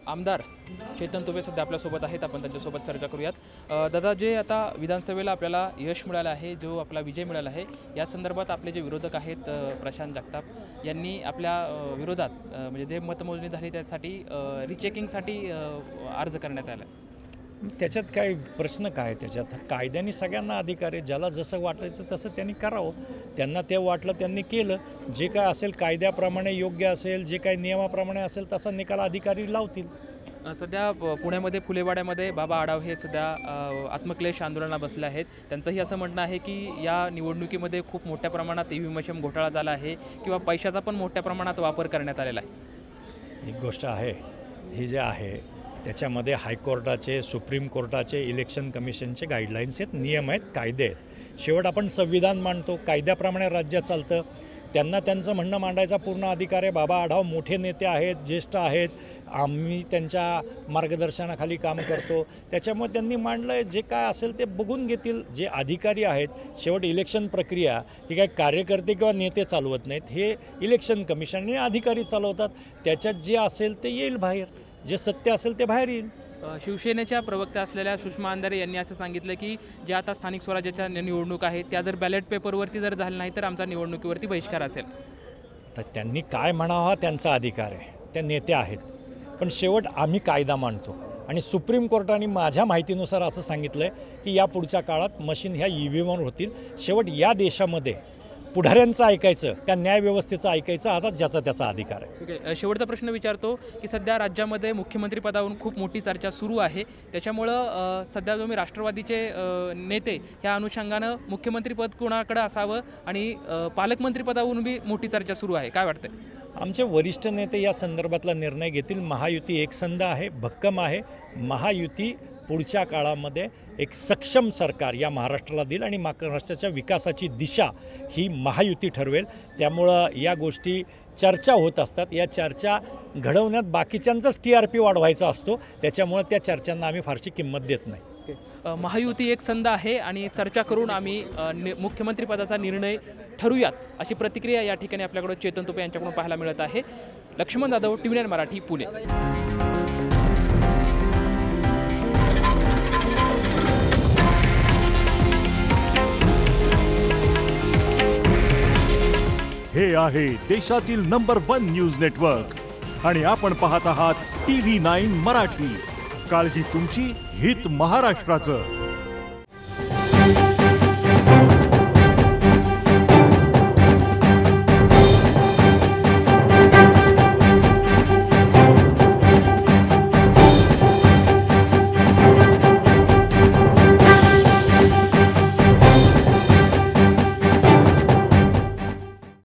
आमदार चेतन तुपे सध्या आपल्यासोबत आहेत, आपण त्यांच्यासोबत चर्चा करूयात। दादा, जे आता विधानसभेला आपल्याला यश मिळालं आहे, जो आपला विजय मिळाला आहे, या संदर्भात आपले जे विरोधक आहेत प्रशांत जगताप यांनी आपल्या विरोधात म्हणजे जे मतमोजणी झाली त्यासाठी रिचेकिंगसाठी अर्ज करण्यात आला। त्याच्यात काय प्रश्न काय? त्याच्यात कायद्याने सगळ्यांना अधिकार आहे, ज्याला जसं वाटायचं तसं त्यांनी करावं, त्यांना ते वाटलं त्यांनी केलं, जे काय असेल कायद्याप्रमाणे योग्य असेल, जे काही नियमाप्रमाणे असेल तसा निकाल अधिकारी लावतील। सध्या पुण्यामध्ये फुलेवाड्यामध्ये बाबा आढाव हे सुद्धा आत्मक्लेश आंदोलनाला बसले आहेत। त्यांचंही असं म्हणणं आहे की या निवडणुकीमध्ये खूप मोठ्या प्रमाणात ईव्हीएम घोटाळा झाला आहे किंवा पैशाचा पण मोठ्या प्रमाणात वापर करण्यात आलेला आहे। एक गोष्ट आहे, ही जे आहे त्याच्यामध्ये हायकोर्टाचे, सुप्रीम कोर्टाचे, इलेक्शन कमिशनचे गाईडलाईन्स आहेत, नियम आहेत, कायदे आहेत। शेवट आपण संविधान मांडतो, कायद्याप्रमाणे राज्य चालतं, त्यांना त्यांचं म्हणणं मांडायचा पूर्ण अधिकार आहे। बाबा आढाव मोठे नेते आहेत, ज्येष्ठ आहेत, आम्ही त्यांच्या मार्गदर्शनाखाली काम करतो, त्याच्यामुळे त्यांनी मांडलं आहे, जे काय असेल ते बघून घेतील जे अधिकारी आहेत। शेवट इलेक्शन प्रक्रिया ही काय कार्यकर्ते किंवा नेते चालवत नाहीत, हे इलेक्शन कमिशनने अधिकारी चालवतात, त्याच्यात जे असेल ते येईल बाहेर, जे सत्य असेल ते बाहेर येईल। शिवसेनेच्या प्रवक्त्या असलेल्या सुषमा अंधारे यांनी असं सांगितलं की जे आता स्थानिक स्वराज्याच्या निवडणूक आहेत त्या जर बॅलेट पेपरवरती जर झालं नाही तर आमचा निवडणुकीवरती बहिष्कार असेल। तर त्यांनी काय म्हणावं हा त्यांचा अधिकार आहे, त्या नेते आहेत, पण शेवट आम्ही कायदा मांडतो आणि सुप्रीम कोर्टाने माझ्या माहितीनुसार असं सांगितलं आहे की या पुढच्या काळात मशीन ह्या ईव्हीएमवर होतील। शेवट या देशामध्ये पुढाऱ्यांचं ऐकायचं का न्यायव्यवस्थेचं ऐकायचं, आता ज्याचा त्याचा अधिकार आहे। ओके, शेवटचा प्रश्न विचारतो की सध्या राज्यामध्ये मुख्यमंत्रीपदावरून खूप मोठी चर्चा सुरू आहे, त्याच्यामुळं सध्या तुम्ही राष्ट्रवादीचे नेते ह्या अनुषंगानं मुख्यमंत्रीपद कोणाकडे असावं आणि पालकमंत्रीपदावरून बी मोठी चर्चा सुरू आहे, काय वाटतं? आमचे वरिष्ठ नेते या संदर्भातला निर्णय घेतील। महायुती एकसंध आहे, भक्कम आहे। महायुती पुढच्या काळामध्ये एक सक्षम सरकार या महाराष्ट्राला देईल आणि महाराष्ट्राच्या विकासाची दिशा ही महायुती ठरवेल। त्यामुळं या गोष्टी चर्चा होत असतात, या चर्चा घडवण्यात बाकीच्यांचाच TRP वाढवायचा असतो, त्याच्यामुळं त्या चर्चांना आम्ही फारशी किंमत देत नाही। महायुती एक संध आहे आणि चर्चा करून आम्ही मुख्यमंत्रीपदाचा निर्णय ठरवूयात, अशी प्रतिक्रिया या ठिकाणी आपल्याकडे चेतन तुपे यांच्याकडून पाहायला मिळत आहे। लक्ष्मण जाधव, TV9 मराठी, पुणे। हे आहे देशातील नंबर 1 न्यूज नेटवर्क आणि आपण पाहत आहात TV9 मराठी। काळजी तुमची, हित महाराष्ट्राचं।